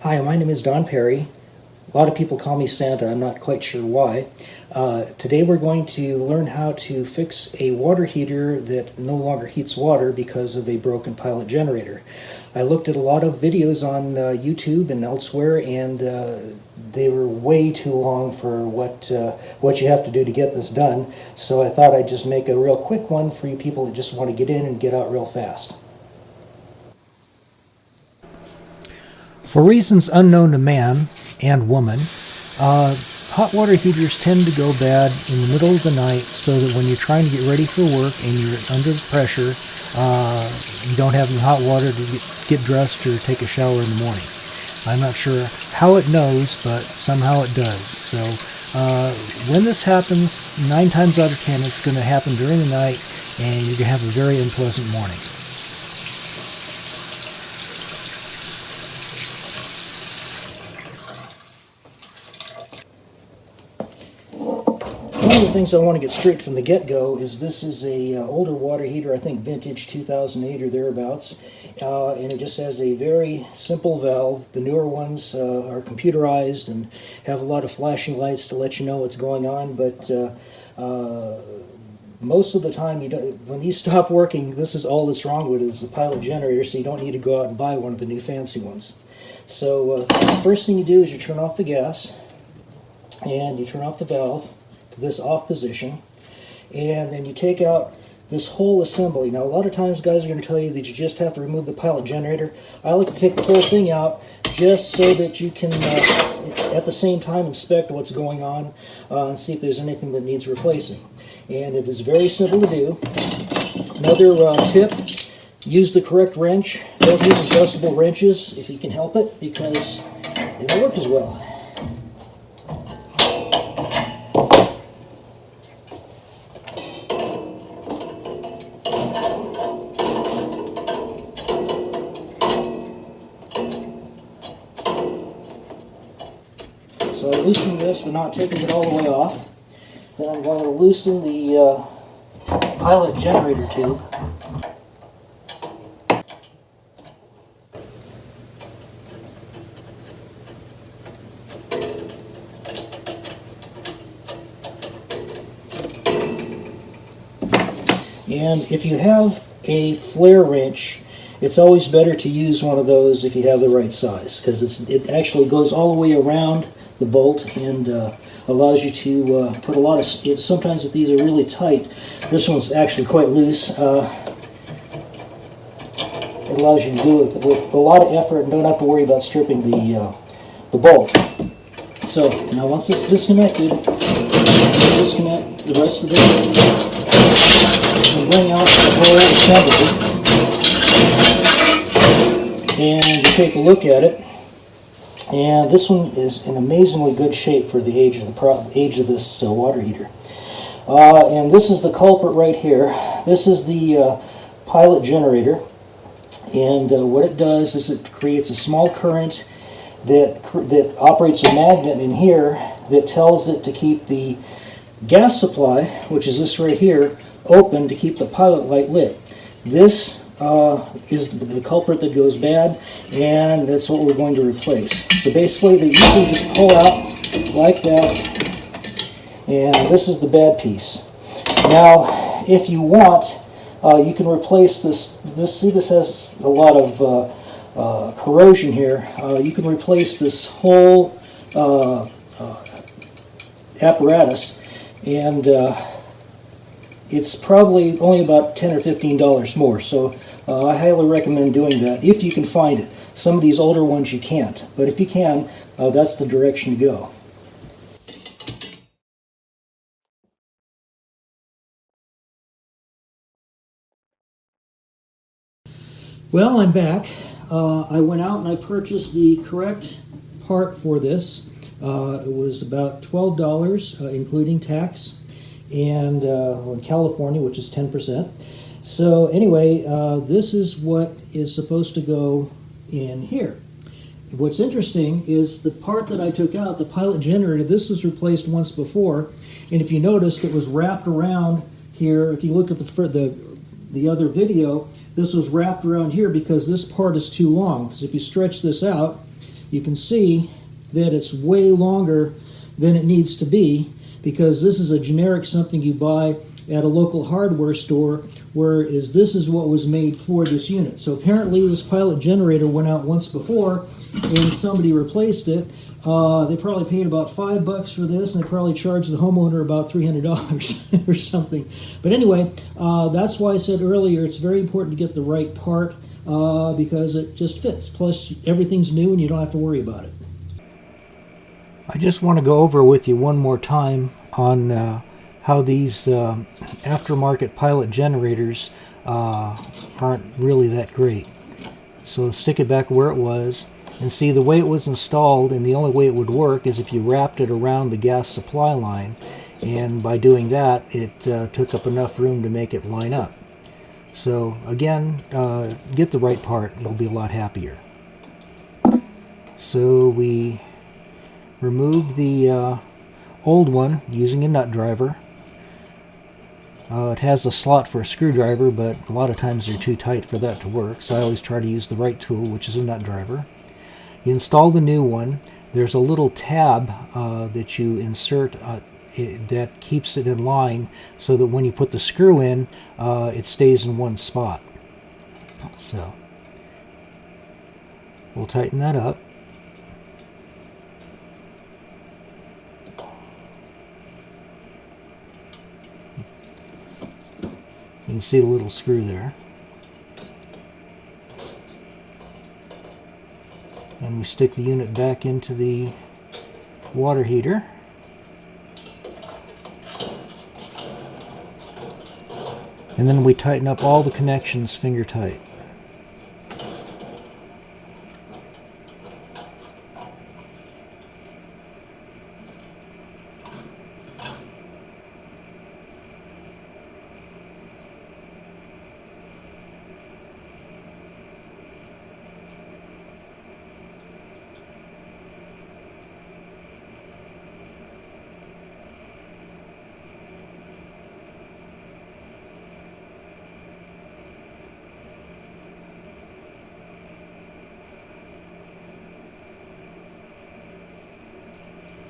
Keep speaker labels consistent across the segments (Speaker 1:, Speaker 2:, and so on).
Speaker 1: Hi, my name is Don Perry. A lot of people call me Santa. I'm not quite sure why. Today we're going to learn how to fix a water heater that no longer heats water because of a broken pilot generator. I looked at a lot of videos on YouTube and elsewhere, and they were way too long for what you have to do to get this done. So I thought I'd just make a real quick one for you people that just want to get in and get out real fast. For reasons unknown to man and woman, hot water heaters tend to go bad in the middle of the night, so that when you're trying to get ready for work and you're under pressure, you don't have any hot water to get dressed or take a shower in the morning. I'm not sure how it knows, but somehow it does. So when this happens, 9 times out of 10 it's going to happen during the night, and you're going to have a very unpleasant morning. One of the things I want to get straight from the get-go is this is a older water heater, I think vintage 2008 or thereabouts, and it just has a very simple valve. The newer ones are computerized and have a lot of flashing lights to let you know what's going on, but most of the time, when these stop working, this is all that's wrong with it is the pilot generator, so you don't need to go out and buy one of the new fancy ones. So first thing you do is you turn off the gas, and you turn off the valve to this off position, and then you take out this whole assembly. Now a lot of times guys are going to tell you that you just have to remove the pilot generator. I like to take the whole thing out just so that you can at the same time inspect what's going on and see if there's anything that needs replacing. And it is very simple to do. Another tip, use the correct wrench. Don't use adjustable wrenches if you can help it, because they don't work as well. So I loosen this, but not taking it all the way off. Then I'm going to loosen the pilot generator tube. And if you have a flare wrench, it's always better to use one of those if you have the right size, because it actually goes all the way around the bolt and allows you to put a lot of, sometimes if these are really tight, this one's actually quite loose, it allows you to do it with a lot of effort and don't have to worry about stripping the bolt. So now once it's disconnected, disconnect the rest of this and bring out the whole assembly, and you take a look at it. And this one is in amazingly good shape for the age of this water heater. And this is the culprit right here. This is the pilot generator, and what it does is it creates a small current that operates a magnet in here that tells it to keep the gas supply, which is this right here, open to keep the pilot light lit. This is the culprit that goes bad, and that's what we're going to replace. So basically they usually just pull out like that, and this is the bad piece. Now if you want, you can replace this. See, this has a lot of corrosion here. You can replace this whole apparatus, and it's probably only about $10 or $15 more, so I highly recommend doing that if you can find it. Some of these older ones you can't, but if you can, that's the direction to go. Well, I'm back. I went out and I purchased the correct part for this. It was about $12, including tax, and in California, which is 10%. So anyway, this is what is supposed to go in here. What's interesting is the part that I took out, the pilot generator, this was replaced once before, and if you noticed, it was wrapped around here. If you look at the other video, this was wrapped around here because this part is too long. Because if you stretch this out, you can see that it's way longer than it needs to be, because this is a generic something you buy at a local hardware store, whereas this is what was made for this unit. So apparently this pilot generator went out once before and somebody replaced it. They probably paid about $5 for this, and they probably charged the homeowner about $300 or something. But anyway, that's why I said earlier it's very important to get the right part, because it just fits. Plus, everything's new and you don't have to worry about it. I just want to go over with you one more time on how these aftermarket pilot generators aren't really that great. So stick it back where it was, and see the way it was installed, and the only way it would work is if you wrapped it around the gas supply line, and by doing that it took up enough room to make it line up. So again, get the right part, you'll be a lot happier. So we removed the old one using a nut driver. It has a slot for a screwdriver, but a lot of times they're too tight for that to work, so I always try to use the right tool, which is a nut driver. You install the new one. There's a little tab that you insert that keeps it in line, so that when you put the screw in, it stays in one spot. So we'll tighten that up. You can see the little screw there. And we stick the unit back into the water heater. And then we tighten up all the connections finger tight.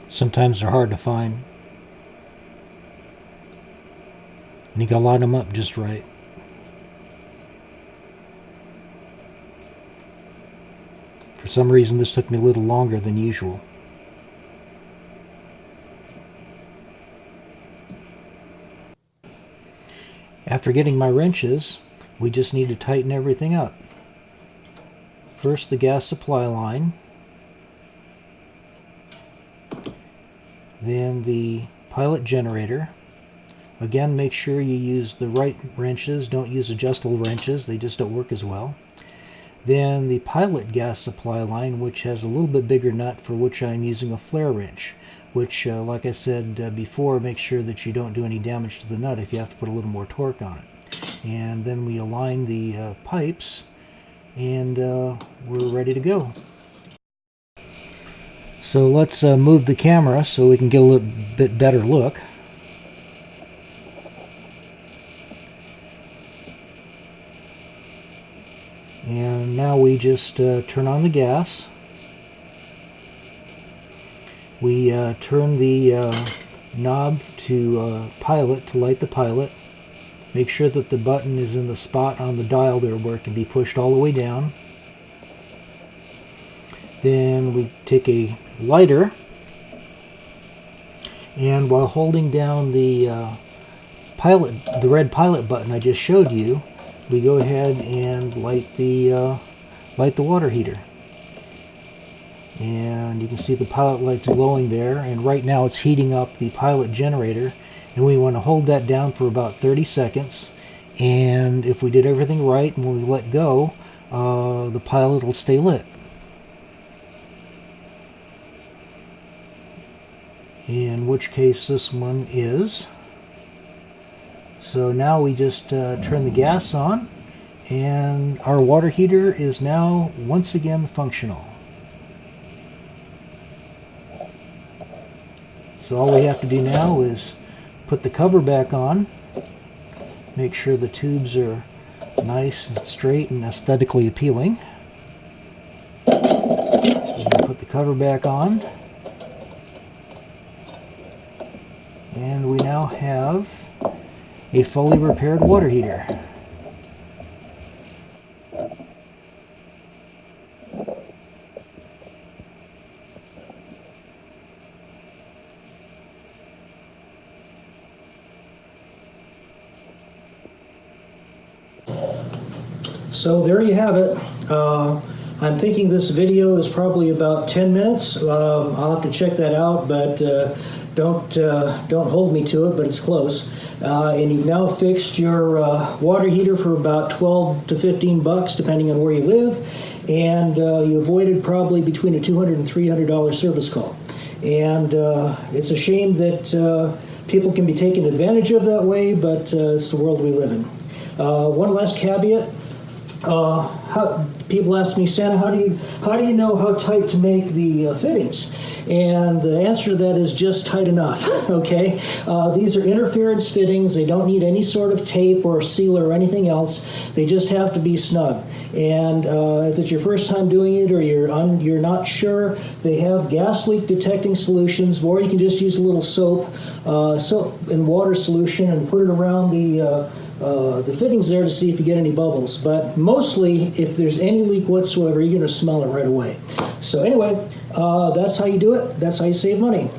Speaker 1: Sometimes they're hard to find, and you gotta line them up just right. For some reason this took me a little longer than usual. After getting my wrenches, we just need to tighten everything up. First, the gas supply line, then the pilot generator. Again, make sure you use the right wrenches. Don't use adjustable wrenches, they just don't work as well. Then the pilot gas supply line, which has a little bit bigger nut, for which I'm using a flare wrench, which like I said before, make sure that you don't do any damage to the nut if you have to put a little more torque on it. And then we align the pipes, and we're ready to go. So let's move the camera so we can get a little bit better look. And now we just turn on the gas. We turn the knob to pilot to light the pilot. Make sure that the button is in the spot on the dial there where it can be pushed all the way down. Then we take a lighter, and while holding down the red pilot button I just showed you, we go ahead and light the water heater. And you can see the pilot lights glowing there, and right now it's heating up the pilot generator, and we want to hold that down for about 30 seconds. And if we did everything right and when we let go, the pilot will stay lit. In which case this one is. So now we just turn the gas on, and our water heater is now once again functional. So all we have to do now is put the cover back on, make sure the tubes are nice and straight and aesthetically appealing. And put cover back on. And we now have a fully repaired water heater. So there you have it. I'm thinking this video is probably about 10 minutes. I'll have to check that out, but don't hold me to it, but it's close. And you've now fixed your water heater for about 12 to 15 bucks, depending on where you live, and you avoided probably between a $200 and $300 service call. And it's a shame that people can be taken advantage of that way, but it's the world we live in. One last caveat. People ask me, Santa, how do you know how tight to make the fittings? And the answer to that is just tight enough. Okay, these are interference fittings. They don't need any sort of tape or sealer or anything else. They just have to be snug. And if it's your first time doing it or you're not sure, they have gas leak detecting solutions, or you can just use a little soap and water solution and put it around the fittings there to see if you get any bubbles. But mostly, if there's any leak whatsoever, you're going to smell it right away. So anyway, that's how you do it. That's how you save money.